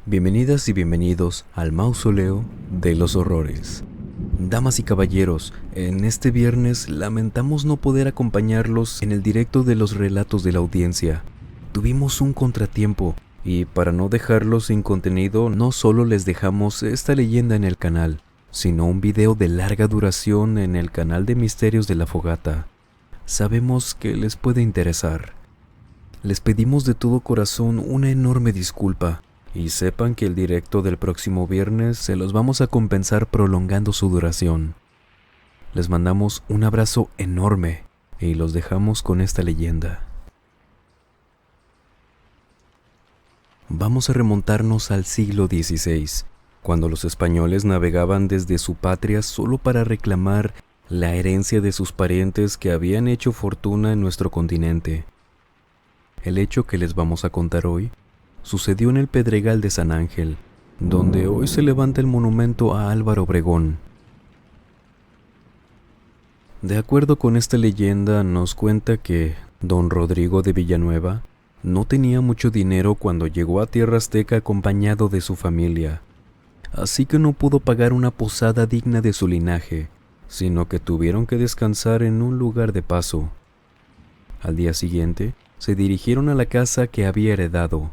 Bienvenidas y bienvenidos al Mausoleo de los Horrores. Damas y caballeros, en este viernes lamentamos no poder acompañarlos en el directo de los relatos de la audiencia. Tuvimos un contratiempo y para no dejarlos sin contenido, no solo les dejamos esta leyenda en el canal, sino un video de larga duración en el canal de Misterios de la Fogata. Sabemos que les puede interesar. Les pedimos de todo corazón una enorme disculpa. Y sepan que el directo del próximo viernes se los vamos a compensar prolongando su duración. Les mandamos un abrazo enorme y los dejamos con esta leyenda. Vamos a remontarnos al siglo XVI, cuando los españoles navegaban desde su patria solo para reclamar la herencia de sus parientes que habían hecho fortuna en nuestro continente. El hecho que les vamos a contar hoy sucedió en el Pedregal de San Ángel, donde hoy se levanta el monumento a Álvaro Obregón. De acuerdo con esta leyenda, nos cuenta que don Rodrigo de Villanueva no tenía mucho dinero cuando llegó a Tierra Azteca acompañado de su familia, así que no pudo pagar una posada digna de su linaje, sino que tuvieron que descansar en un lugar de paso. Al día siguiente, se dirigieron a la casa que había heredado,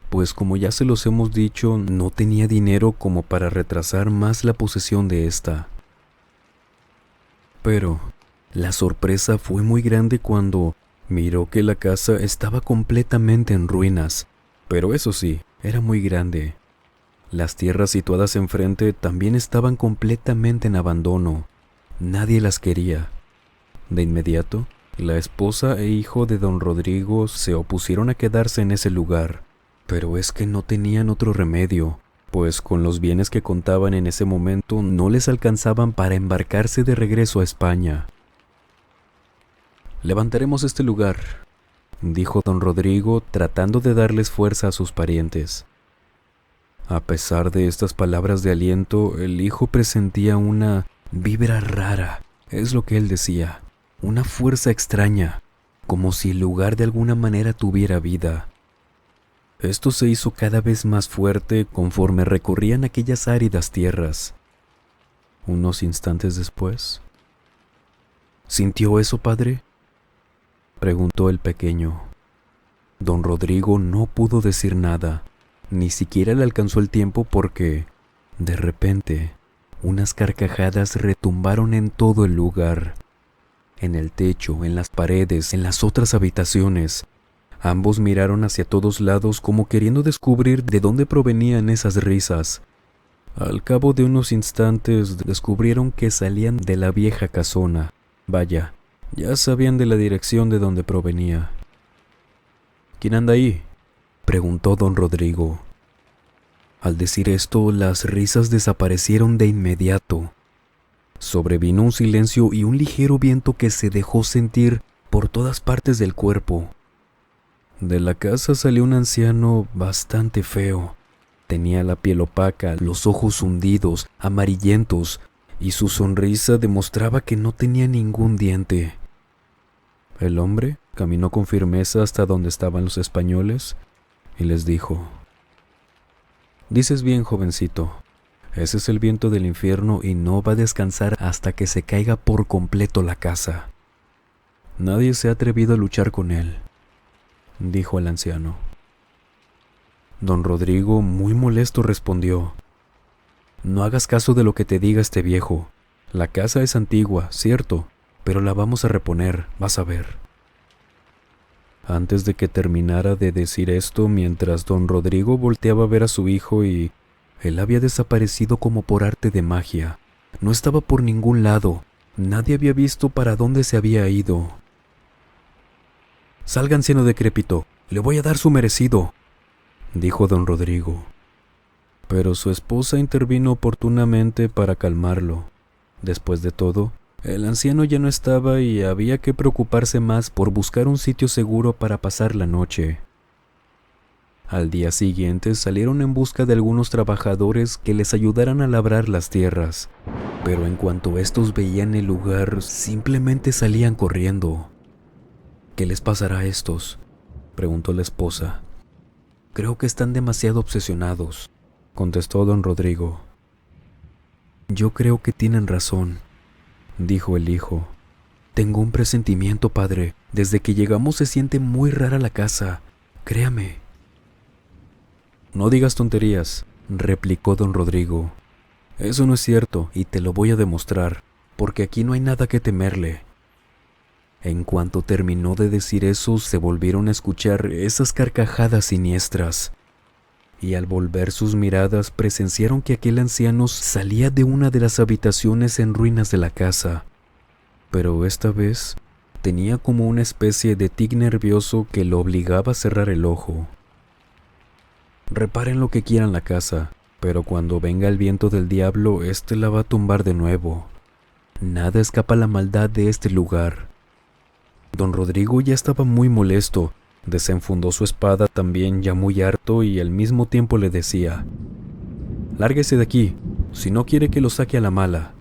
pues como ya se los hemos dicho, no tenía dinero como para retrasar más la posesión de esta. Pero la sorpresa fue muy grande cuando miró que la casa estaba completamente en ruinas, pero eso sí, era muy grande. Las tierras situadas enfrente también estaban completamente en abandono. Nadie las quería. De inmediato, la esposa e hijo de don Rodrigo se opusieron a quedarse en ese lugar. Pero es que no tenían otro remedio, pues con los bienes que contaban en ese momento no les alcanzaban para embarcarse de regreso a España. «Levantaremos este lugar», dijo don Rodrigo, tratando de darles fuerza a sus parientes. A pesar de estas palabras de aliento, el hijo presentía una vibra rara, es lo que él decía, una fuerza extraña, como si el lugar de alguna manera tuviera vida. Esto se hizo cada vez más fuerte conforme recorrían aquellas áridas tierras. Unos instantes después. ¿Sintió eso, padre?, preguntó el pequeño. Don Rodrigo no pudo decir nada, ni siquiera le alcanzó el tiempo porque, de repente, unas carcajadas retumbaron en todo el lugar. En el techo, en las paredes, en las otras habitaciones. Ambos miraron hacia todos lados como queriendo descubrir de dónde provenían esas risas. Al cabo de unos instantes descubrieron que salían de la vieja casona. Vaya, ya sabían de la dirección de donde provenía. «¿Quién anda ahí?», preguntó don Rodrigo. Al decir esto, las risas desaparecieron de inmediato. Sobrevino un silencio y un ligero viento que se dejó sentir por todas partes del cuerpo. De la casa salió un anciano bastante feo. Tenía la piel opaca, los ojos hundidos, amarillentos, y su sonrisa demostraba que no tenía ningún diente. El hombre caminó con firmeza hasta donde estaban los españoles y les dijo: «Dices bien, jovencito. Ese es el viento del infierno y no va a descansar hasta que se caiga por completo la casa. Nadie se ha atrevido a luchar con él», dijo el anciano. Don Rodrigo, muy molesto, respondió: «No hagas caso de lo que te diga este viejo. La casa es antigua, cierto, pero la vamos a reponer, vas a ver». Antes de que terminara de decir esto, mientras don Rodrigo volteaba a ver a su hijo y él había desaparecido como por arte de magia. No estaba por ningún lado, nadie había visto para dónde se había ido. «Salga, anciano decrépito, le voy a dar su merecido», dijo don Rodrigo. Pero su esposa intervino oportunamente para calmarlo. Después de todo, el anciano ya no estaba y había que preocuparse más por buscar un sitio seguro para pasar la noche. Al día siguiente salieron en busca de algunos trabajadores que les ayudaran a labrar las tierras, pero en cuanto estos veían el lugar, simplemente salían corriendo. «¿Qué les pasará a estos?», preguntó la esposa. Creo que están demasiado obsesionados, contestó don Rodrigo. Yo creo que tienen razón, dijo el hijo. Tengo un presentimiento, padre. Desde que llegamos se siente muy rara la casa. Créame. No digas tonterías, replicó don Rodrigo. Eso no es cierto y te lo voy a demostrar, porque aquí no hay nada que temerle. En cuanto terminó de decir eso, se volvieron a escuchar esas carcajadas siniestras. Y al volver sus miradas presenciaron que aquel anciano salía de una de las habitaciones en ruinas de la casa. Pero esta vez tenía como una especie de tic nervioso que lo obligaba a cerrar el ojo. Reparen lo que quieran la casa, pero cuando venga el viento del diablo, éste la va a tumbar de nuevo. Nada escapa a la maldad de este lugar. Don Rodrigo ya estaba muy molesto. Desenfundó su espada también ya muy harto y al mismo tiempo le decía: «Lárguese de aquí, si no quiere que lo saque a la mala».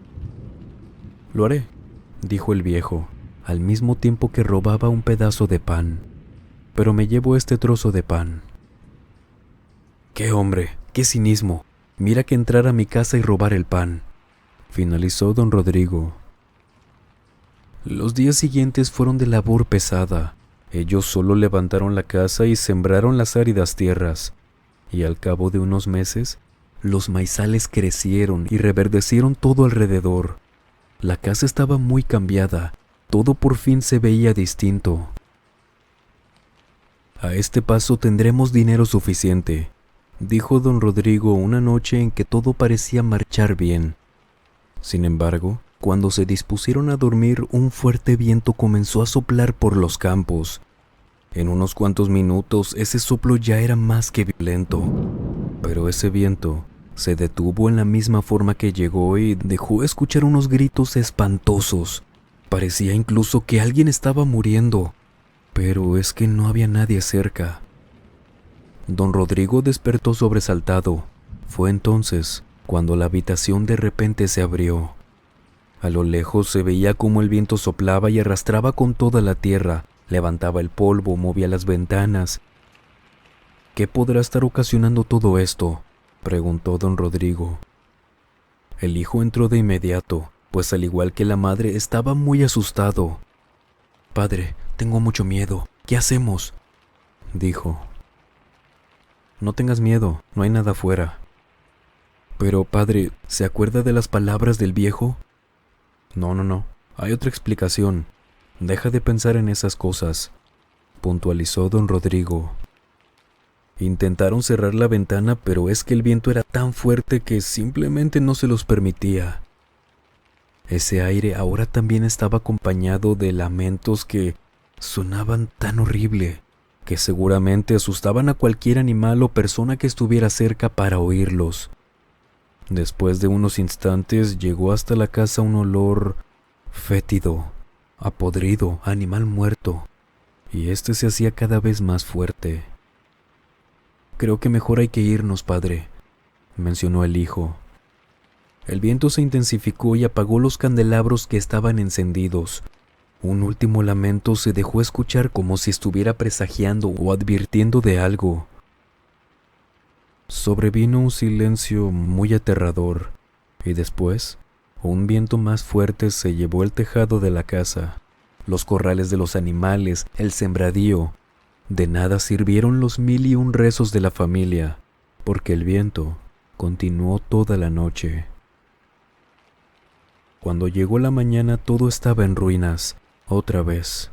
«Lo haré», dijo el viejo, al mismo tiempo que robaba un pedazo de pan. «Pero me llevo este trozo de pan». «¡Qué hombre! ¡Qué cinismo! Mira que entrar a mi casa y robar el pan», finalizó don Rodrigo. Los días siguientes fueron de labor pesada. Ellos solo levantaron la casa y sembraron las áridas tierras, y al cabo de unos meses, los maizales crecieron y reverdecieron todo alrededor. La casa estaba muy cambiada, todo por fin se veía distinto. «A este paso tendremos dinero suficiente», dijo don Rodrigo una noche en que todo parecía marchar bien. Sin embargo, cuando se dispusieron a dormir, un fuerte viento comenzó a soplar por los campos. En unos cuantos minutos ese soplo ya era más que violento, pero ese viento se detuvo en la misma forma que llegó y dejó escuchar unos gritos espantosos. Parecía incluso que alguien estaba muriendo, pero es que no había nadie cerca. Don Rodrigo despertó sobresaltado. Fue entonces cuando la habitación de repente se abrió. A lo lejos se veía cómo el viento soplaba y arrastraba con toda la tierra, levantaba el polvo, movía las ventanas. «¿Qué podrá estar ocasionando todo esto?», preguntó don Rodrigo. El hijo entró de inmediato, pues al igual que la madre estaba muy asustado. «Padre, tengo mucho miedo. ¿Qué hacemos?», dijo. «No tengas miedo, no hay nada afuera». «Pero, padre, ¿se acuerda de las palabras del viejo?». No, hay otra explicación. Deja de pensar en esas cosas», puntualizó don Rodrigo. Intentaron cerrar la ventana, pero es que el viento era tan fuerte que simplemente no se los permitía. Ese aire ahora también estaba acompañado de lamentos que sonaban tan horrible que seguramente asustaban a cualquier animal o persona que estuviera cerca para oírlos. Después de unos instantes llegó hasta la casa un olor fétido, a podrido, a animal muerto, y este se hacía cada vez más fuerte. «Creo que mejor hay que irnos, padre», mencionó el hijo. El viento se intensificó y apagó los candelabros que estaban encendidos. Un último lamento se dejó escuchar como si estuviera presagiando o advirtiendo de algo. Sobrevino un silencio muy aterrador, y después, un viento más fuerte se llevó el tejado de la casa, los corrales de los animales, el sembradío. De nada sirvieron los 1001 rezos de la familia, porque el viento continuó toda la noche. Cuando llegó la mañana todo estaba en ruinas, otra vez.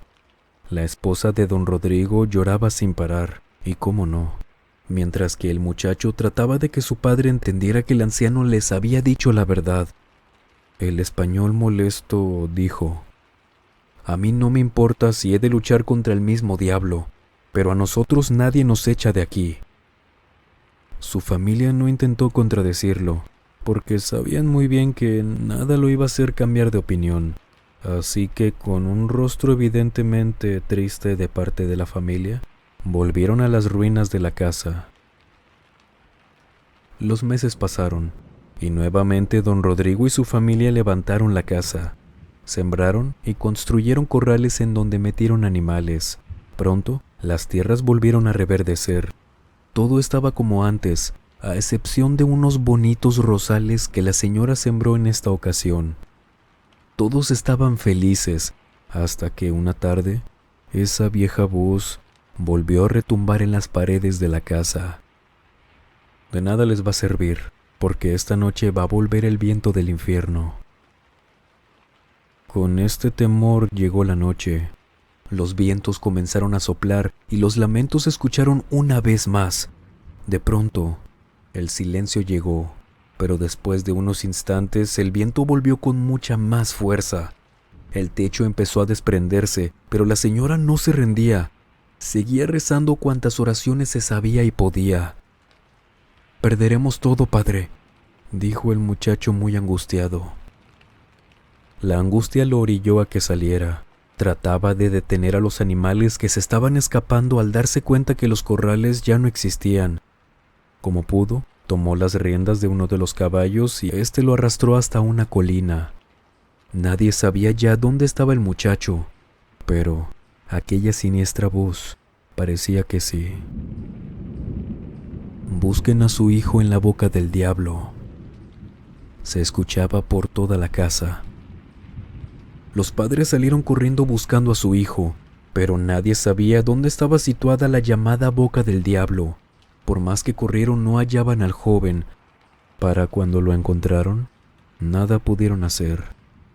La esposa de don Rodrigo lloraba sin parar, y cómo no, mientras que el muchacho trataba de que su padre entendiera que el anciano les había dicho la verdad. El español molesto dijo: «A mí no me importa si he de luchar contra el mismo diablo, pero a nosotros nadie nos echa de aquí». Su familia no intentó contradecirlo, porque sabían muy bien que nada lo iba a hacer cambiar de opinión. Así que, con un rostro evidentemente triste de parte de la familia, volvieron a las ruinas de la casa. Los meses pasaron, y nuevamente don Rodrigo y su familia levantaron la casa, sembraron y construyeron corrales en donde metieron animales. Pronto, las tierras volvieron a reverdecer. Todo estaba como antes, a excepción de unos bonitos rosales que la señora sembró en esta ocasión. Todos estaban felices, hasta que una tarde, esa vieja voz volvió a retumbar en las paredes de la casa. De nada les va a servir, porque esta noche va a volver el viento del infierno. Con este temor llegó la noche. Los vientos comenzaron a soplar y los lamentos se escucharon una vez más. De pronto, el silencio llegó, pero después de unos instantes el viento volvió con mucha más fuerza. El techo empezó a desprenderse, pero la señora no se rendía. Seguía rezando cuantas oraciones se sabía y podía. «Perderemos todo, padre», dijo el muchacho muy angustiado. La angustia lo orilló a que saliera. Trataba de detener a los animales que se estaban escapando al darse cuenta que los corrales ya no existían. Como pudo, tomó las riendas de uno de los caballos y éste lo arrastró hasta una colina. Nadie sabía ya dónde estaba el muchacho, pero aquella siniestra voz parecía que sí. «Busquen a su hijo en la boca del diablo», se escuchaba por toda la casa. Los padres salieron corriendo buscando a su hijo, pero nadie sabía dónde estaba situada la llamada boca del diablo. Por más que corrieron no hallaban al joven. Para cuando lo encontraron, nada pudieron hacer,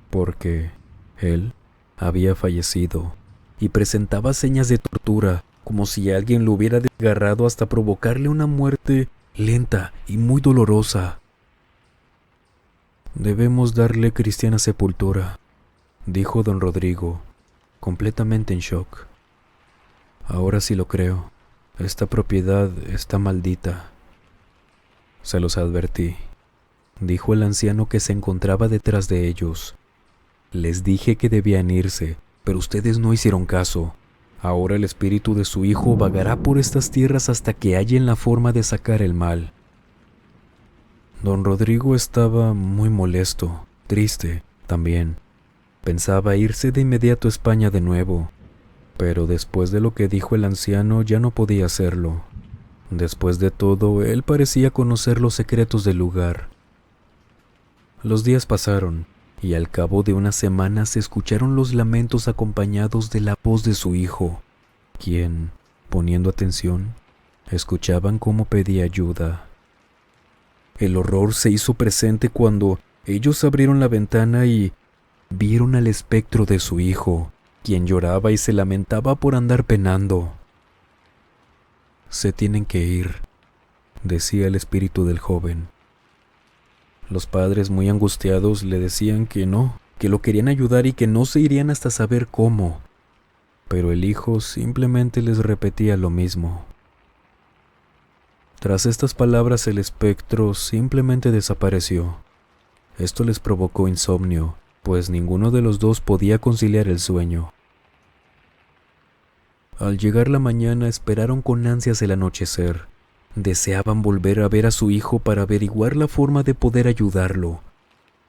porque él había fallecido y presentaba señas de tortura, como si alguien lo hubiera desgarrado hasta provocarle una muerte lenta y muy dolorosa. «Debemos darle cristiana sepultura», dijo don Rodrigo, completamente en shock. «Ahora sí lo creo. Esta propiedad está maldita». «Se los advertí», dijo el anciano que se encontraba detrás de ellos. «Les dije que debían irse, pero ustedes no hicieron caso. Ahora el espíritu de su hijo vagará por estas tierras hasta que hallen la forma de sacar el mal». Don Rodrigo estaba muy molesto, triste también. Pensaba irse de inmediato a España de nuevo, pero después de lo que dijo el anciano ya no podía hacerlo. Después de todo, él parecía conocer los secretos del lugar. Los días pasaron, y al cabo de unas semanas se escucharon los lamentos acompañados de la voz de su hijo, quien, poniendo atención, escuchaban cómo pedía ayuda. El horror se hizo presente cuando ellos abrieron la ventana y vieron al espectro de su hijo, quien lloraba y se lamentaba por andar penando. «Se tienen que ir», decía el espíritu del joven. Los padres, muy angustiados, le decían que no, que lo querían ayudar y que no se irían hasta saber cómo. Pero el hijo simplemente les repetía lo mismo. Tras estas palabras, el espectro simplemente desapareció. Esto les provocó insomnio, pues ninguno de los dos podía conciliar el sueño. Al llegar la mañana esperaron con ansias el anochecer. Deseaban volver a ver a su hijo para averiguar la forma de poder ayudarlo.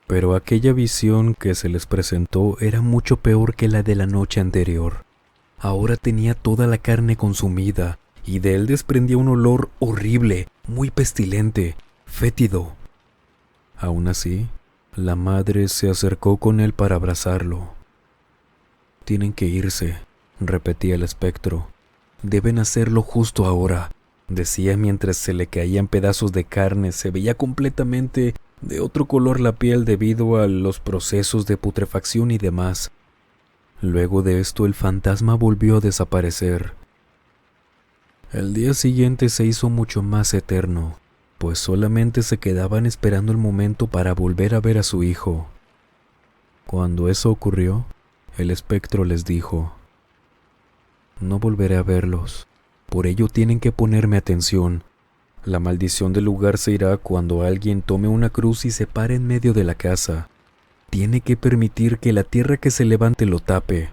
Pero aquella visión que se les presentó era mucho peor que la de la noche anterior. Ahora tenía toda la carne consumida y de él desprendía un olor horrible, muy pestilente, fétido. Aún así, la madre se acercó con él para abrazarlo. «Tienen que irse», repetía el espectro. «Deben hacerlo justo ahora», decía mientras se le caían pedazos de carne. Se veía completamente de otro color la piel debido a los procesos de putrefacción y demás. Luego de esto el fantasma volvió a desaparecer. El día siguiente se hizo mucho más eterno, pues solamente se quedaban esperando el momento para volver a ver a su hijo. Cuando eso ocurrió, el espectro les dijo: «No volveré a verlos, por ello tienen que ponerme atención. La maldición del lugar se irá cuando alguien tome una cruz y se pare en medio de la casa. Tiene que permitir que la tierra que se levante lo tape.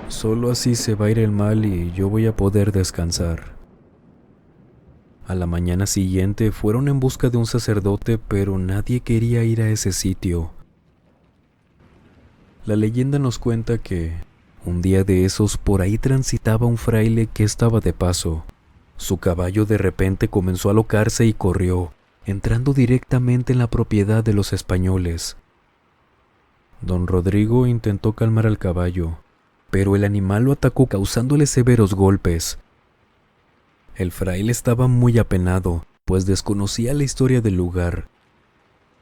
Solo así se va a ir el mal y yo voy a poder descansar». A la mañana siguiente fueron en busca de un sacerdote, pero nadie quería ir a ese sitio. La leyenda nos cuenta que un día de esos por ahí transitaba un fraile que estaba de paso. Su caballo de repente comenzó a alocarse y corrió, entrando directamente en la propiedad de los españoles. Don Rodrigo intentó calmar al caballo, pero el animal lo atacó causándole severos golpes. El fraile estaba muy apenado, pues desconocía la historia del lugar.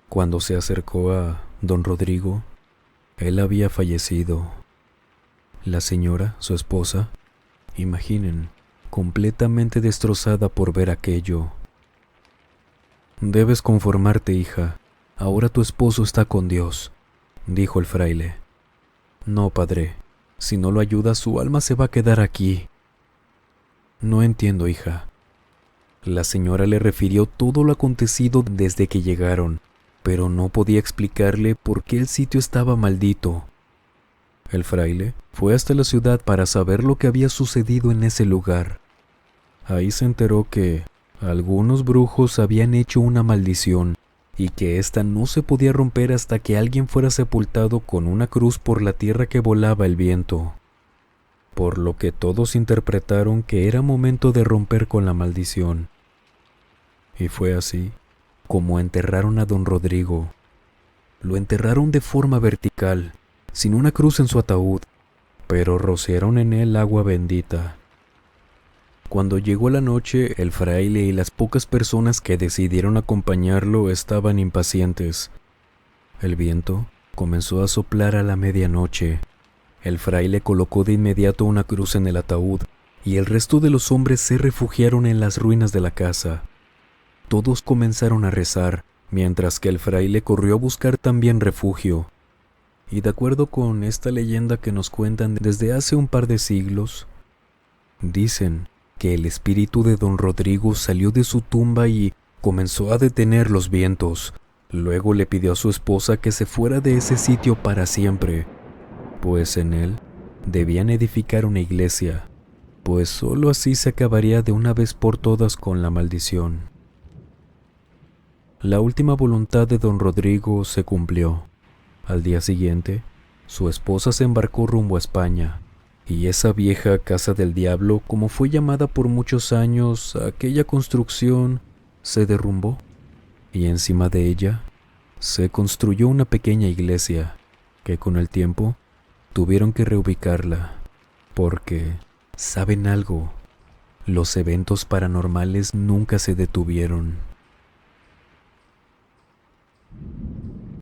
Cuando se acercó a don Rodrigo, él había fallecido. La señora, su esposa, imaginen, completamente destrozada por ver aquello. «Debes conformarte, hija. Ahora tu esposo está con Dios», dijo el fraile. «No, padre. Si no lo ayudas, su alma se va a quedar aquí». «No entiendo, hija». La señora le refirió todo lo acontecido desde que llegaron, pero no podía explicarle por qué el sitio estaba maldito. El fraile fue hasta la ciudad para saber lo que había sucedido en ese lugar. Ahí se enteró que algunos brujos habían hecho una maldición y que ésta no se podía romper hasta que alguien fuera sepultado con una cruz por la tierra que volaba el viento, por lo que todos interpretaron que era momento de romper con la maldición. Y fue así como enterraron a don Rodrigo. Lo enterraron de forma vertical, sin una cruz en su ataúd, pero rociaron en él agua bendita. Cuando llegó la noche, el fraile y las pocas personas que decidieron acompañarlo estaban impacientes. El viento comenzó a soplar a la medianoche. El fraile colocó de inmediato una cruz en el ataúd y el resto de los hombres se refugiaron en las ruinas de la casa. Todos comenzaron a rezar, mientras que el fraile corrió a buscar también refugio. Y de acuerdo con esta leyenda que nos cuentan desde hace un par de siglos, dicen que el espíritu de don Rodrigo salió de su tumba y comenzó a detener los vientos. Luego le pidió a su esposa que se fuera de ese sitio para siempre, pues en él debían edificar una iglesia, pues solo así se acabaría de una vez por todas con la maldición. La última voluntad de don Rodrigo se cumplió. Al día siguiente, su esposa se embarcó rumbo a España, y esa vieja casa del diablo, como fue llamada por muchos años, aquella construcción se derrumbó, y encima de ella se construyó una pequeña iglesia, que con el tiempo tuvieron que reubicarla, porque, ¿saben algo? Los eventos paranormales nunca se detuvieron.